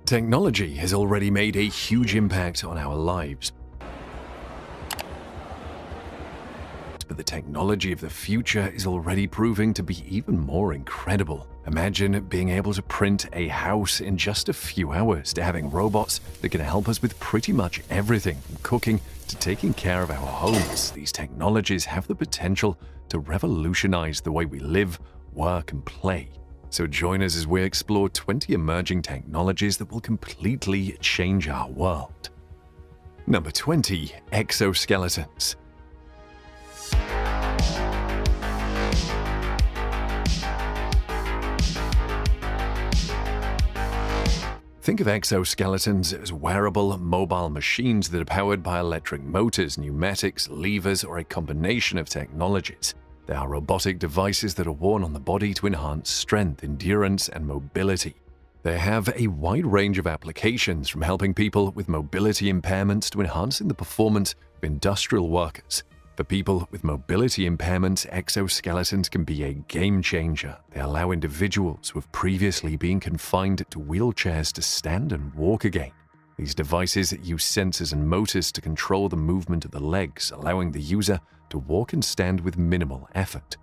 Technology has already made a huge impact on our lives. But the technology of the future is already proving to be even more incredible. Imagine being able to print a house in just a few hours, to having robots that can help us with pretty much everything from cooking to taking care of our homes. These technologies have the potential to revolutionize the way we live, work, and play. So join us as we explore 20 emerging technologies that will completely change our world. Number 20. Exoskeletons. Think of exoskeletons as wearable, mobile machines that are powered by electric motors, pneumatics, levers, or a combination of technologies. They are robotic devices that are worn on the body to enhance strength, endurance, and mobility. They have a wide range of applications, from helping people with mobility impairments to enhancing the performance of industrial workers. For people with mobility impairments, exoskeletons can be a game changer. They allow individuals who have previously been confined to wheelchairs to stand and walk again. These devices use sensors and motors to control the movement of the legs, allowing the user to walk and stand with minimal effort.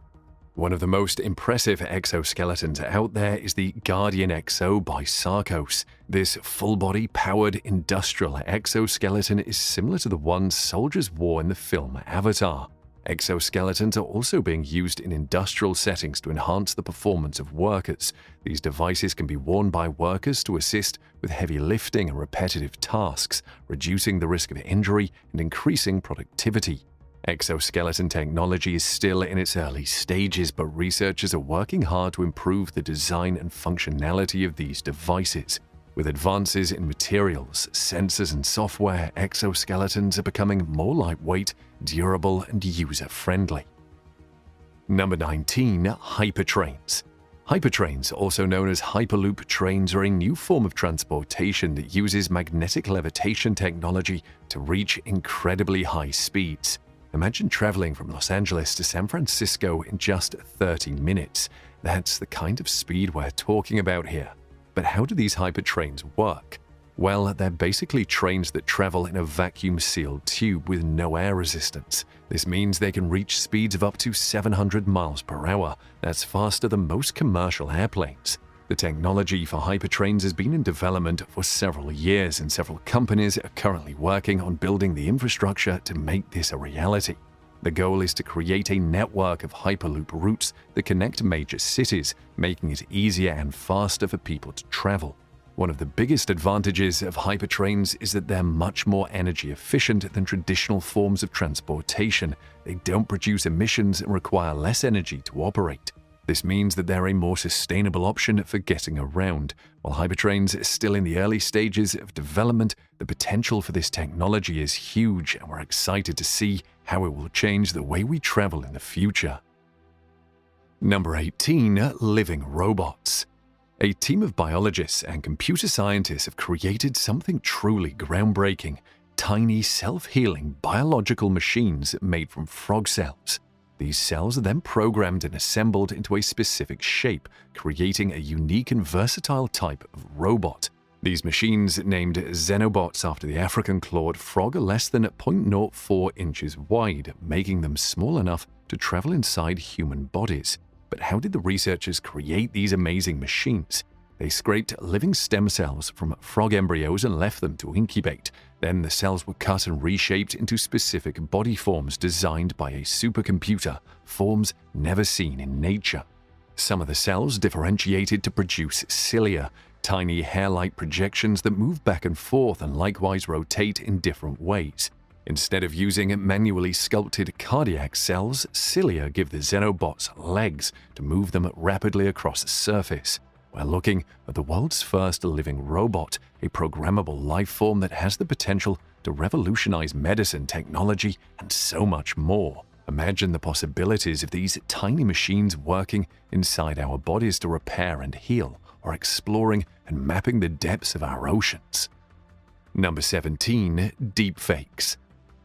One of the most impressive exoskeletons out there is the Guardian XO by Sarcos. This full-body, powered industrial exoskeleton is similar to the one soldiers wore in the film Avatar. Exoskeletons are also being used in industrial settings to enhance the performance of workers. These devices can be worn by workers to assist with heavy lifting and repetitive tasks, reducing the risk of injury and increasing productivity. Exoskeleton technology is still in its early stages, but researchers are working hard to improve the design and functionality of these devices. With advances in materials, sensors, and software, exoskeletons are becoming more lightweight, durable, and user-friendly. Number 19. Hypertrains. Hypertrains, also known as Hyperloop trains, are a new form of transportation that uses magnetic levitation technology to reach incredibly high speeds. Imagine traveling from Los Angeles to San Francisco in just 30 minutes. That's the kind of speed we're talking about here. But how do these hypertrains work? Well, they're basically trains that travel in a vacuum-sealed tube with no air resistance. This means they can reach speeds of up to 700 miles per hour. That's faster than most commercial airplanes. The technology for hypertrains has been in development for several years, and several companies are currently working on building the infrastructure to make this a reality. The goal is to create a network of Hyperloop routes that connect major cities, making it easier and faster for people to travel. One of the biggest advantages of hypertrains is that they're much more energy efficient than traditional forms of transportation. They don't produce emissions and require less energy to operate. This means that they're a more sustainable option for getting around. While hypertrains are still in the early stages of development, the potential for this technology is huge, and we're excited to see how it will change the way we travel in the future. Number 18. Living robots. A team of biologists and computer scientists have created something truly groundbreaking: tiny, self-healing biological machines made from frog cells. These cells are then programmed and assembled into a specific shape, creating a unique and versatile type of robot. These machines, named Xenobots after the African clawed frog, are less than 0.04 inches wide, making them small enough to travel inside human bodies. But how did the researchers create these amazing machines? They scraped living stem cells from frog embryos and left them to incubate. Then the cells were cut and reshaped into specific body forms designed by a supercomputer, forms never seen in nature. Some of the cells differentiated to produce cilia, tiny hair-like projections that move back and forth and likewise rotate in different ways. Instead of using manually sculpted cardiac cells, cilia give the Xenobots legs to move them rapidly across the surface. We're looking at the world's first living robot, a programmable life form that has the potential to revolutionize medicine, technology, and so much more. Imagine the possibilities of these tiny machines working inside our bodies to repair and heal, or exploring and mapping the depths of our oceans. Number 17. Deepfakes.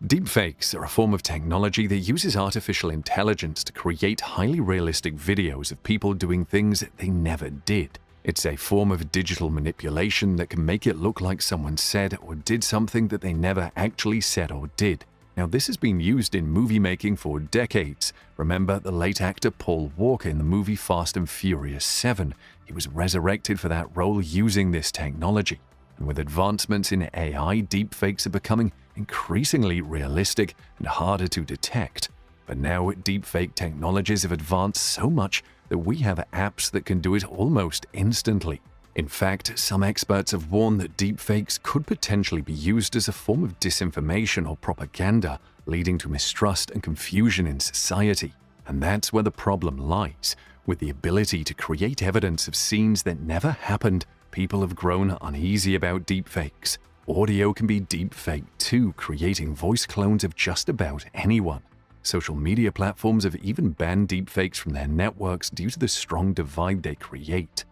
Deepfakes are a form of technology that uses artificial intelligence to create highly realistic videos of people doing things they never did. It's a form of digital manipulation that can make it look like someone said or did something that they never actually said or did. Now, this has been used in movie making for decades. Remember the late actor Paul Walker in the movie Fast and Furious 7. He was resurrected for that role using this technology. And with advancements in AI, deepfakes are becoming increasingly realistic and harder to detect. But now, deepfake technologies have advanced so much that we have apps that can do it almost instantly. In fact, some experts have warned that deepfakes could potentially be used as a form of disinformation or propaganda, leading to mistrust and confusion in society. And that's where the problem lies. With the ability to create evidence of scenes that never happened, people have grown uneasy about deepfakes. Audio can be deepfaked too, creating voice clones of just about anyone. Social media platforms have even banned deepfakes from their networks due to the strong divide they create.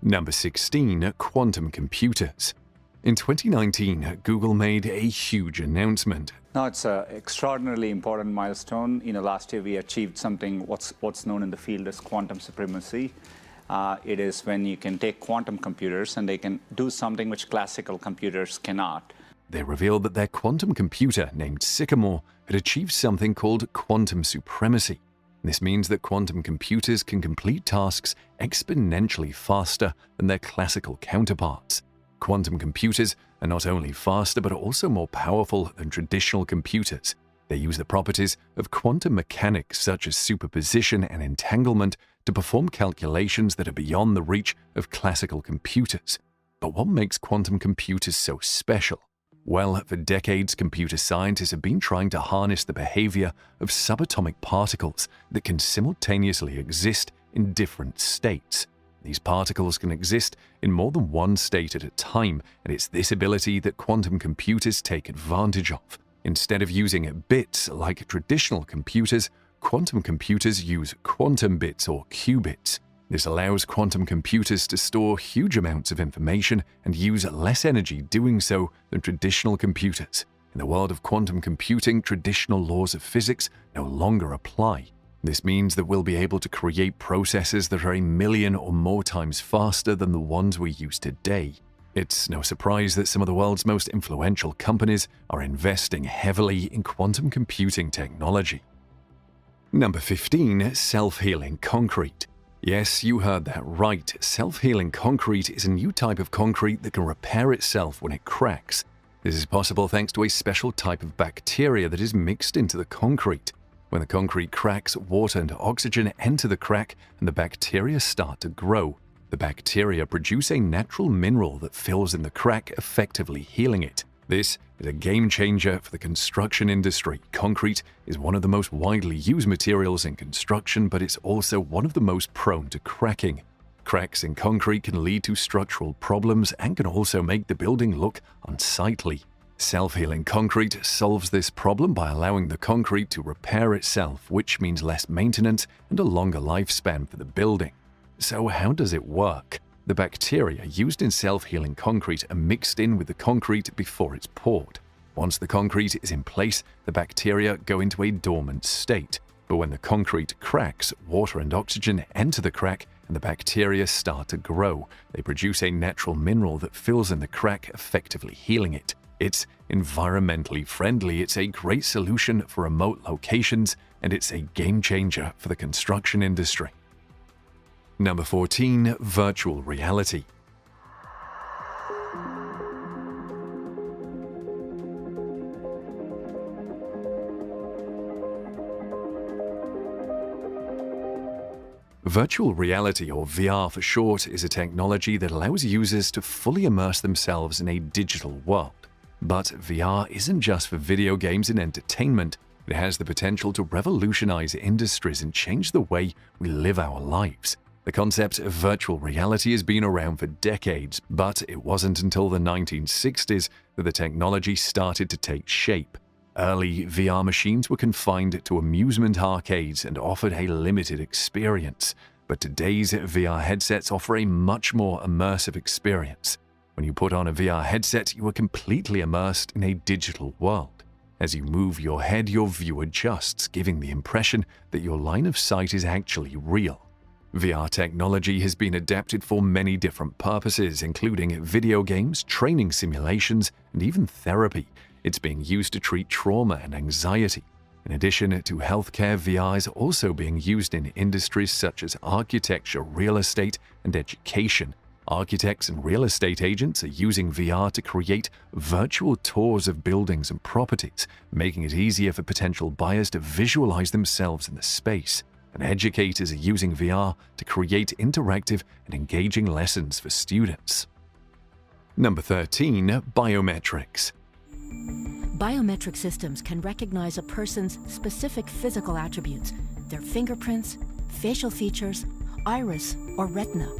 Number 16. Quantum computers. In 2019, Google made a huge announcement. No, it's an extraordinarily important milestone. Last year we achieved something what's known in the field as quantum supremacy. It is when you can take quantum computers and they can do something which classical computers cannot. They revealed that their quantum computer, named Sycamore, had achieved something called quantum supremacy. This means that quantum computers can complete tasks exponentially faster than their classical counterparts. Quantum computers are not only faster but also more powerful than traditional computers. They use the properties of quantum mechanics such as superposition and entanglement to perform calculations that are beyond the reach of classical computers. But what makes quantum computers so special? Well, for decades, computer scientists have been trying to harness the behavior of subatomic particles that can simultaneously exist in different states. These particles can exist in more than one state at a time, and it's this ability that quantum computers take advantage of. Instead of using bits like traditional computers, quantum computers use quantum bits or qubits. This allows quantum computers to store huge amounts of information and use less energy doing so than traditional computers. In the world of quantum computing, traditional laws of physics no longer apply. This means that we'll be able to create processors that are 1,000,000 or more times faster than the ones we use today. It's no surprise that some of the world's most influential companies are investing heavily in quantum computing technology. Number 15. Self-healing concrete. Yes, you heard that right. Self-healing concrete is a new type of concrete that can repair itself when it cracks. This is possible thanks to a special type of bacteria that is mixed into the concrete. When the concrete cracks, water and oxygen enter the crack and the bacteria start to grow. The bacteria produce a natural mineral that fills in the crack, effectively healing it. This is a game changer for the construction industry. Concrete is one of the most widely used materials in construction, but it's also one of the most prone to cracking. Cracks in concrete can lead to structural problems and can also make the building look unsightly. Self-healing concrete solves this problem by allowing the concrete to repair itself, which means less maintenance and a longer lifespan for the building. So how does it work? The bacteria used in self-healing concrete are mixed in with the concrete before it's poured. Once the concrete is in place, the bacteria go into a dormant state. But when the concrete cracks, water and oxygen enter the crack and the bacteria start to grow. They produce a natural mineral that fills in the crack, effectively healing it. It's environmentally friendly, it's a great solution for remote locations, and it's a game changer for the construction industry. Number 14. Virtual reality. Virtual reality, or VR for short, is a technology that allows users to fully immerse themselves in a digital world. But VR isn't just for video games and entertainment. It has the potential to revolutionize industries and change the way we live our lives. The concept of virtual reality has been around for decades, but it wasn't until the 1960s that the technology started to take shape. Early VR machines were confined to amusement arcades and offered a limited experience, but today's VR headsets offer a much more immersive experience. When you put on a VR headset, you are completely immersed in a digital world. As you move your head, your view adjusts, giving the impression that your line of sight is actually real. VR technology has been adapted for many different purposes, including video games, training simulations, and even therapy. It's being used to treat trauma and anxiety. In addition to healthcare, VR is also being used in industries such as architecture, real estate, and education. Architects and real estate agents are using VR to create virtual tours of buildings and properties, making it easier for potential buyers to visualize themselves in the space. And educators are using VR to create interactive and engaging lessons for students. Number 13. Biometrics. Biometric systems can recognize a person's specific physical attributes, their fingerprints, facial features, iris, or retina.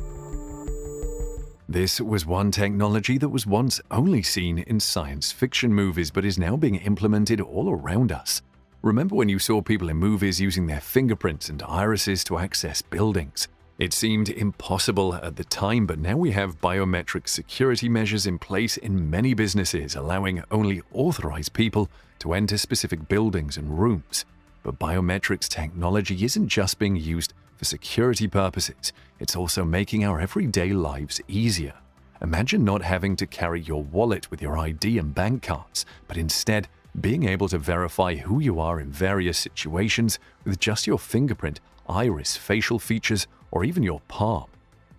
This was one technology that was once only seen in science fiction movies but is now being implemented all around us. Remember when you saw people in movies using their fingerprints and irises to access buildings? It seemed impossible at the time, but now we have biometric security measures in place in many businesses, allowing only authorized people to enter specific buildings and rooms. But biometrics technology isn't just being used for security purposes, it's also making our everyday lives easier. Imagine not having to carry your wallet with your ID and bank cards, but instead being able to verify who you are in various situations with just your fingerprint, iris, facial features, or even your palm.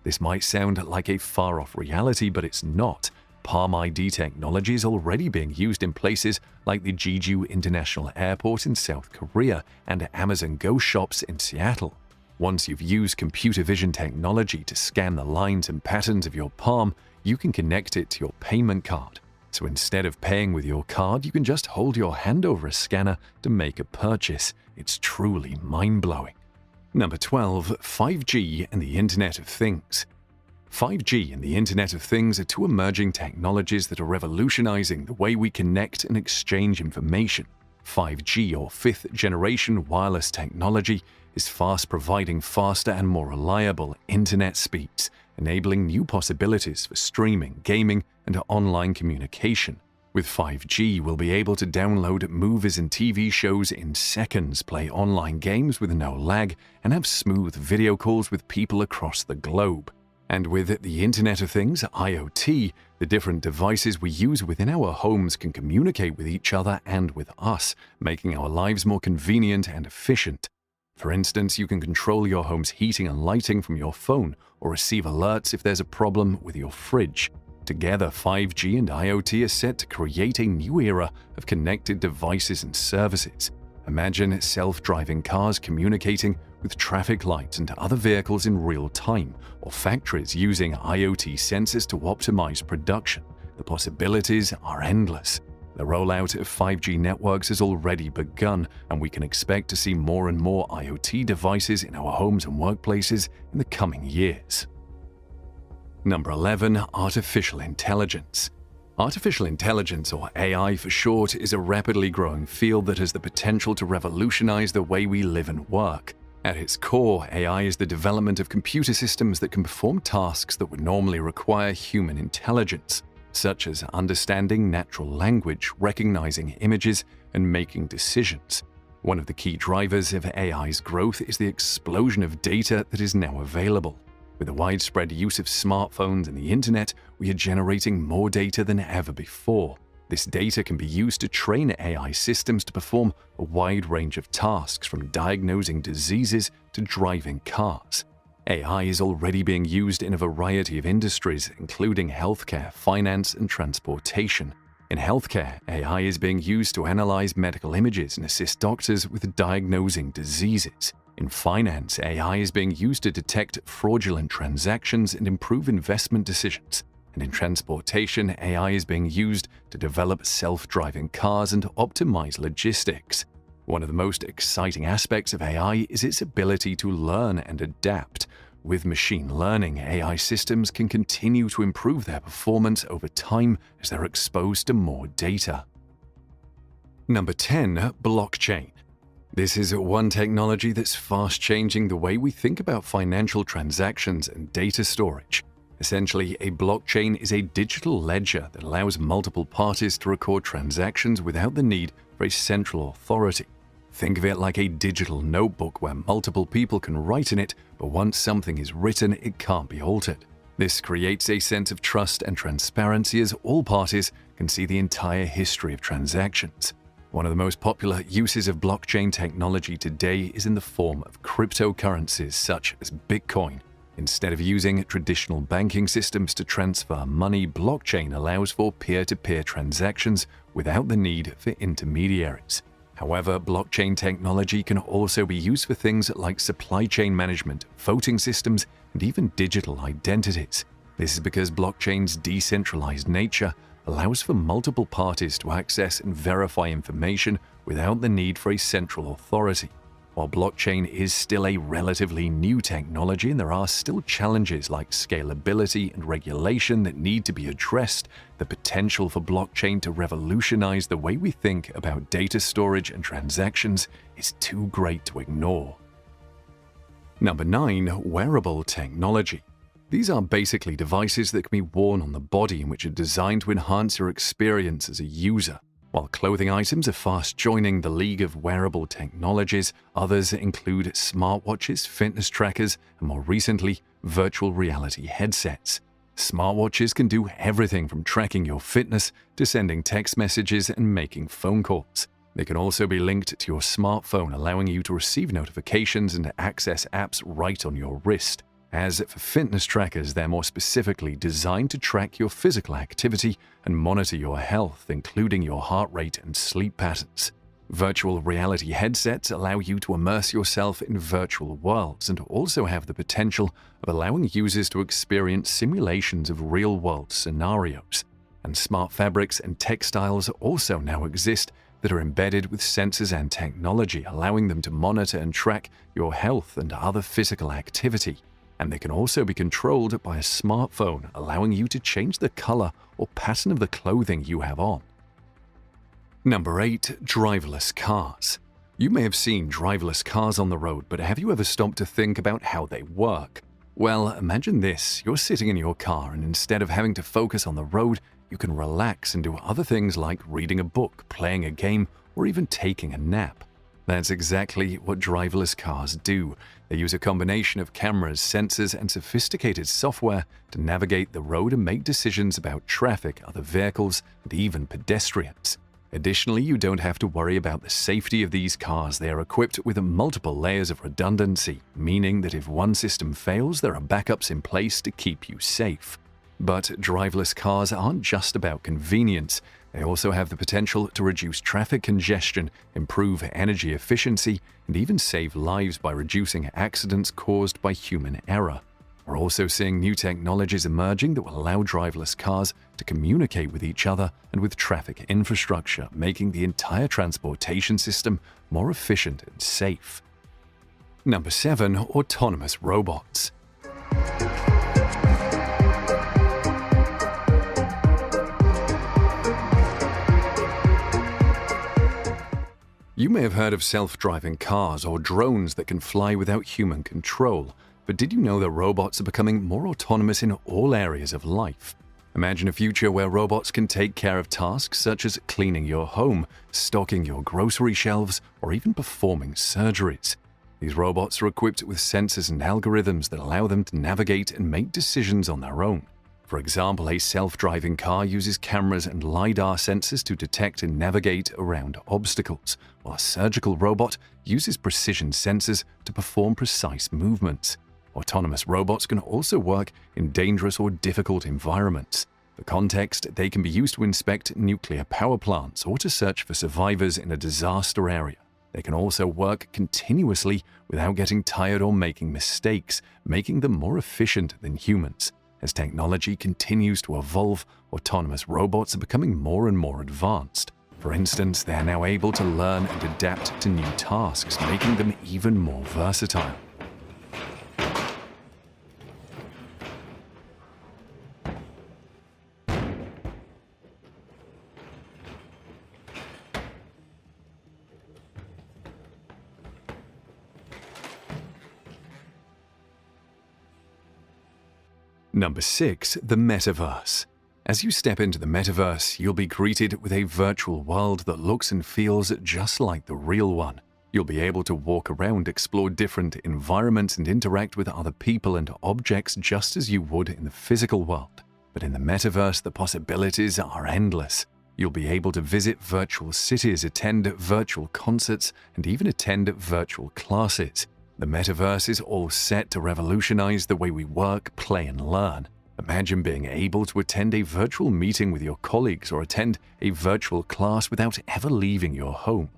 This might sound like a far-off reality, but it's not. Palm ID technology is already being used in places like the Jeju International Airport in South Korea and Amazon Go shops in Seattle. Once you've used computer vision technology to scan the lines and patterns of your palm, you can connect it to your payment card. So instead of paying with your card, you can just hold your hand over a scanner to make a purchase. It's truly mind-blowing. Number 12. 5G and the Internet of Things. 5G and the Internet of Things are two emerging technologies that are revolutionizing the way we connect and exchange information. 5G, or fifth-generation wireless technology, is fast providing faster and more reliable internet speeds, enabling new possibilities for streaming, gaming, and online communication. With 5G, we'll be able to download movies and TV shows in seconds, play online games with no lag, and have smooth video calls with people across the globe. And with the Internet of Things, IoT, the different devices we use within our homes can communicate with each other and with us, making our lives more convenient and efficient. For instance, you can control your home's heating and lighting from your phone, or receive alerts if there's a problem with your fridge. Together, 5G and IoT are set to create a new era of connected devices and services. Imagine self-driving cars communicating with traffic lights and other vehicles in real time, or factories using IoT sensors to optimize production. The possibilities are endless. The rollout of 5G networks has already begun, and we can expect to see more and more IoT devices in our homes and workplaces in the coming years. Number 11. Artificial Intelligence. Artificial intelligence, or AI for short, is a rapidly growing field that has the potential to revolutionize the way we live and work. At its core, AI is the development of computer systems that can perform tasks that would normally require human intelligence, such as understanding natural language, recognizing images, and making decisions. One of the key drivers of AI's growth is the explosion of data that is now available. With the widespread use of smartphones and the internet, we are generating more data than ever before. This data can be used to train AI systems to perform a wide range of tasks, from diagnosing diseases to driving cars. AI is already being used in a variety of industries, including healthcare, finance, and transportation. In healthcare, AI is being used to analyze medical images and assist doctors with diagnosing diseases. In finance, AI is being used to detect fraudulent transactions and improve investment decisions. And in transportation, AI is being used to develop self-driving cars and optimize logistics. One of the most exciting aspects of AI is its ability to learn and adapt. With machine learning, AI systems can continue to improve their performance over time as they're exposed to more data. Number 10. Blockchain. This is one technology that's fast changing the way we think about financial transactions and data storage. Essentially, a blockchain is a digital ledger that allows multiple parties to record transactions without the need for a central authority. Think of it like a digital notebook where multiple people can write in it, but once something is written, it can't be altered. This creates a sense of trust and transparency as all parties can see the entire history of transactions. One of the most popular uses of blockchain technology today is in the form of cryptocurrencies such as Bitcoin. Instead of using traditional banking systems to transfer money, blockchain allows for peer-to-peer transactions without the need for intermediaries. However, blockchain technology can also be used for things like supply chain management, voting systems, and even digital identities. This is because blockchain's decentralized nature allows for multiple parties to access and verify information without the need for a central authority. While blockchain is still a relatively new technology and there are still challenges like scalability and regulation that need to be addressed, the potential for blockchain to revolutionize the way we think about data storage and transactions is too great to ignore. Number 9. Wearable technology. These are basically devices that can be worn on the body and which are designed to enhance your experience as a user. While clothing items are fast joining the league of wearable technologies, others include smartwatches, fitness trackers, and more recently, virtual reality headsets. Smartwatches can do everything from tracking your fitness to sending text messages and making phone calls. They can also be linked to your smartphone, allowing you to receive notifications and access apps right on your wrist. As for fitness trackers, they're more specifically designed to track your physical activity and monitor your health, including your heart rate and sleep patterns. Virtual reality headsets allow you to immerse yourself in virtual worlds and also have the potential of allowing users to experience simulations of real-world scenarios. And smart fabrics and textiles also now exist that are embedded with sensors and technology, allowing them to monitor and track your health and other physical activity. And they can also be controlled by a smartphone, allowing you to change the color or pattern of the clothing you have on. Number 8. Driverless cars. You may have seen driverless cars on the road, but have you ever stopped to think about how they work? Well, imagine this. You're sitting in your car, and instead of having to focus on the road, you can relax and do other things like reading a book, playing a game, or even taking a nap. That's exactly what driverless cars do. They use a combination of cameras, sensors, and sophisticated software to navigate the road and make decisions about traffic, other vehicles, and even pedestrians. Additionally, you don't have to worry about the safety of these cars. They are equipped with multiple layers of redundancy, meaning that if one system fails, there are backups in place to keep you safe. But driverless cars aren't just about convenience. They also have the potential to reduce traffic congestion, improve energy efficiency, and even save lives by reducing accidents caused by human error. We're also seeing new technologies emerging that will allow driverless cars to communicate with each other and with traffic infrastructure, making the entire transportation system more efficient and safe. Number 7. Autonomous robots. You may have heard of self-driving cars or drones that can fly without human control, but did you know that robots are becoming more autonomous in all areas of life? Imagine a future where robots can take care of tasks such as cleaning your home, stocking your grocery shelves, or even performing surgeries. These robots are equipped with sensors and algorithms that allow them to navigate and make decisions on their own. For example, a self-driving car uses cameras and LiDAR sensors to detect and navigate around obstacles, while a surgical robot uses precision sensors to perform precise movements. Autonomous robots can also work in dangerous or difficult environments. For context, they can be used to inspect nuclear power plants or to search for survivors in a disaster area. They can also work continuously without getting tired or making mistakes, making them more efficient than humans. As technology continues to evolve, autonomous robots are becoming more and more advanced. For instance, they are now able to learn and adapt to new tasks, making them even more versatile. Number 6. The Metaverse. As you step into the Metaverse, you'll be greeted with a virtual world that looks and feels just like the real one. You'll be able to walk around, explore different environments, and interact with other people and objects just as you would in the physical world. But in the metaverse, the possibilities are endless. You'll be able to visit virtual cities, attend virtual concerts, and even attend virtual classes. The metaverse is all set to revolutionize the way we work, play, and learn. Imagine being able to attend a virtual meeting with your colleagues or attend a virtual class without ever leaving your home.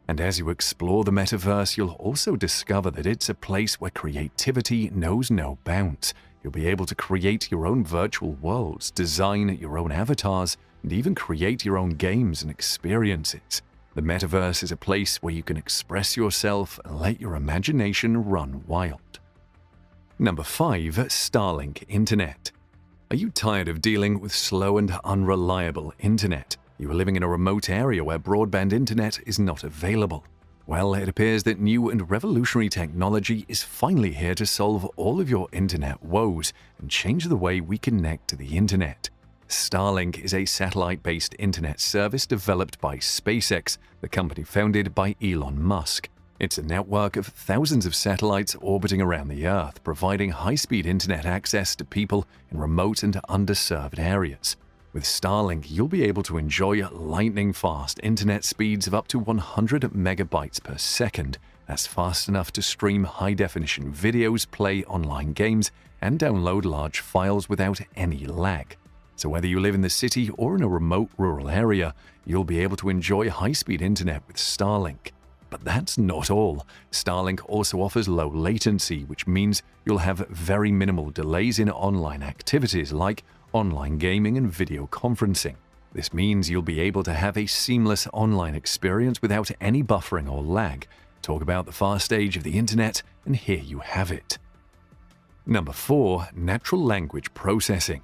And as you explore the metaverse, you'll also discover that it's a place where creativity knows no bounds. You'll be able to create your own virtual worlds, design your own avatars, and even create your own games and experiences. The metaverse is a place where you can express yourself and let your imagination run wild. Number 5. Starlink Internet. Are you tired of dealing with slow and unreliable internet? You are living in a remote area where broadband internet is not available. Well, it appears that new and revolutionary technology is finally here to solve all of your internet woes and change the way we connect to the internet. Starlink is a satellite-based internet service developed by SpaceX, the company founded by Elon Musk. It's a network of thousands of satellites orbiting around the Earth, providing high-speed internet access to people in remote and underserved areas. With Starlink, you'll be able to enjoy lightning-fast internet speeds of up to 100 megabytes per second. That's fast enough to stream high-definition videos, play online games, and download large files without any lag. So whether you live in the city or in a remote rural area, you'll be able to enjoy high-speed internet with Starlink. But that's not all. Starlink also offers low latency, which means you'll have very minimal delays in online activities like online gaming and video conferencing. This means you'll be able to have a seamless online experience without any buffering or lag. Talk about the fast age of the internet, and here you have it. Number 4. Natural language processing.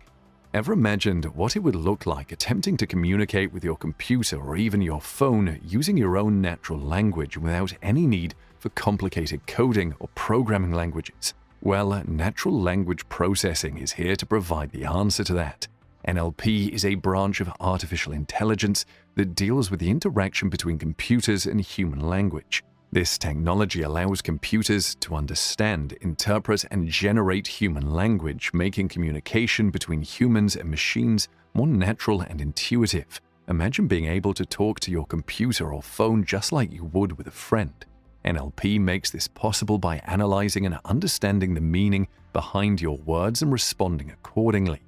Ever imagined what it would look like attempting to communicate with your computer or even your phone using your own natural language without any need for complicated coding or programming languages? Well, natural language processing is here to provide the answer to that. NLP is a branch of artificial intelligence that deals with the interaction between computers and human language. This technology allows computers to understand, interpret, and generate human language, making communication between humans and machines more natural and intuitive. Imagine being able to talk to your computer or phone just like you would with a friend. NLP makes this possible by analyzing and understanding the meaning behind your words and responding accordingly.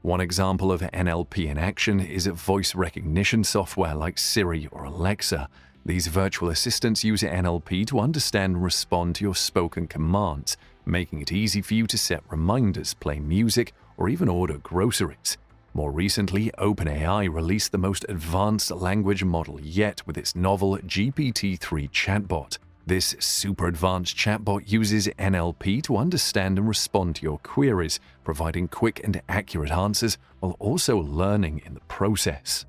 One example of NLP in action is voice recognition software like Siri or Alexa. These virtual assistants use NLP to understand and respond to your spoken commands, making it easy for you to set reminders, play music, or even order groceries. More recently, OpenAI released the most advanced language model yet with its novel GPT-3 chatbot. This super advanced chatbot uses NLP to understand and respond to your queries, providing quick and accurate answers while also learning in the process.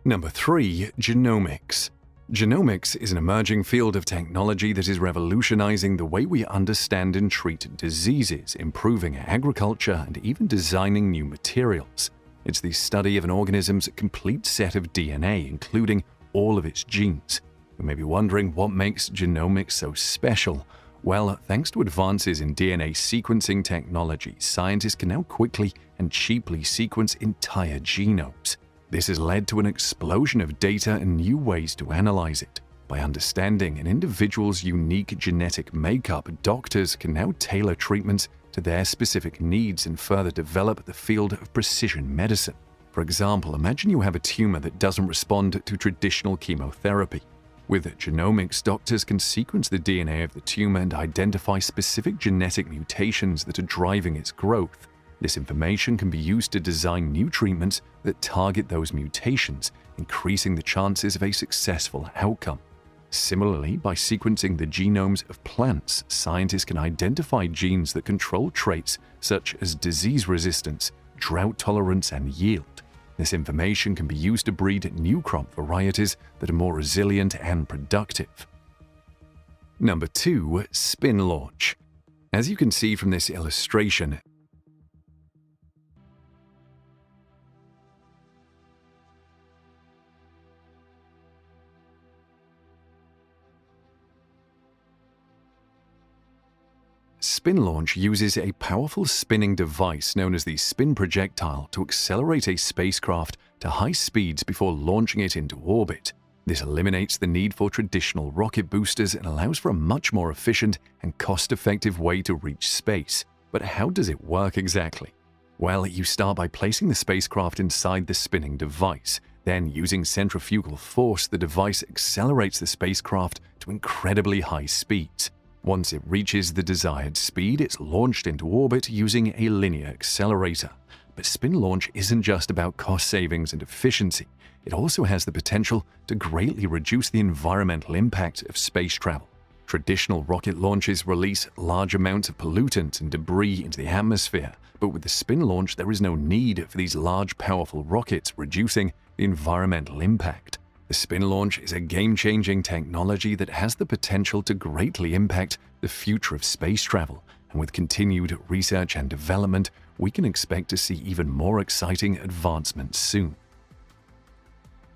Number 3. Genomics. Genomics is an emerging field of technology that is revolutionizing the way we understand and treat diseases, improving agriculture, and even designing new materials. It's the study of an organism's complete set of DNA, including all of its genes. You may be wondering what makes genomics so special. Well, thanks to advances in DNA sequencing technology, scientists can now quickly and cheaply sequence entire genomes. This has led to an explosion of data and new ways to analyze it. By understanding an individual's unique genetic makeup, doctors can now tailor treatments to their specific needs and further develop the field of precision medicine. For example, imagine you have a tumor that doesn't respond to traditional chemotherapy. With genomics, doctors can sequence the DNA of the tumor and identify specific genetic mutations that are driving its growth. This information can be used to design new treatments that target those mutations, increasing the chances of a successful outcome. Similarly, by sequencing the genomes of plants, scientists can identify genes that control traits such as disease resistance, drought tolerance, and yield. This information can be used to breed new crop varieties that are more resilient and productive. Number 2. Spin launch. As you can see from this illustration, spin launch uses a powerful spinning device known as the spin projectile to accelerate a spacecraft to high speeds before launching it into orbit. This eliminates the need for traditional rocket boosters and allows for a much more efficient and cost-effective way to reach space. But how does it work exactly? Well, you start by placing the spacecraft inside the spinning device. Then, using centrifugal force, the device accelerates the spacecraft to incredibly high speeds. Once it reaches the desired speed, it's launched into orbit using a linear accelerator. But spin launch isn't just about cost savings and efficiency. It also has the potential to greatly reduce the environmental impact of space travel. Traditional rocket launches release large amounts of pollutants and debris into the atmosphere, but with the spin launch, there is no need for these large, powerful rockets, reducing the environmental impact. The spin launch is a game-changing technology that has the potential to greatly impact the future of space travel, and with continued research and development, we can expect to see even more exciting advancements soon.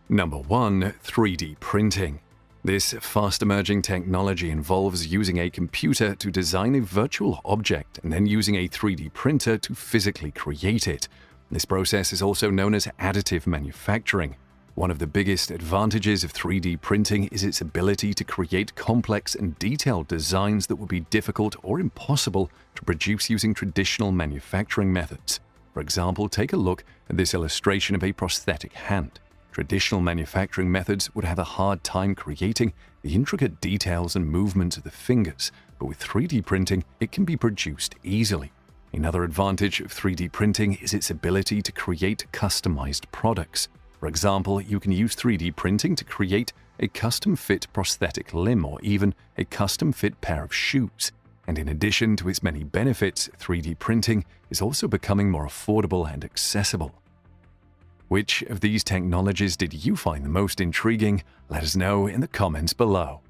Number 1. 3D printing. This fast-emerging technology involves using a computer to design a virtual object and then using a 3D printer to physically create it. This process is also known as additive manufacturing. One of the biggest advantages of 3D printing is its ability to create complex and detailed designs that would be difficult or impossible to produce using traditional manufacturing methods. For example, take a look at this illustration of a prosthetic hand. Traditional manufacturing methods would have a hard time creating the intricate details and movements of the fingers, but with 3D printing, it can be produced easily. Another advantage of 3D printing is its ability to create customized products. For example, you can use 3D printing to create a custom-fit prosthetic limb or even a custom-fit pair of shoes. And in addition to its many benefits, 3D printing is also becoming more affordable and accessible. Which of these technologies did you find the most intriguing? Let us know in the comments below.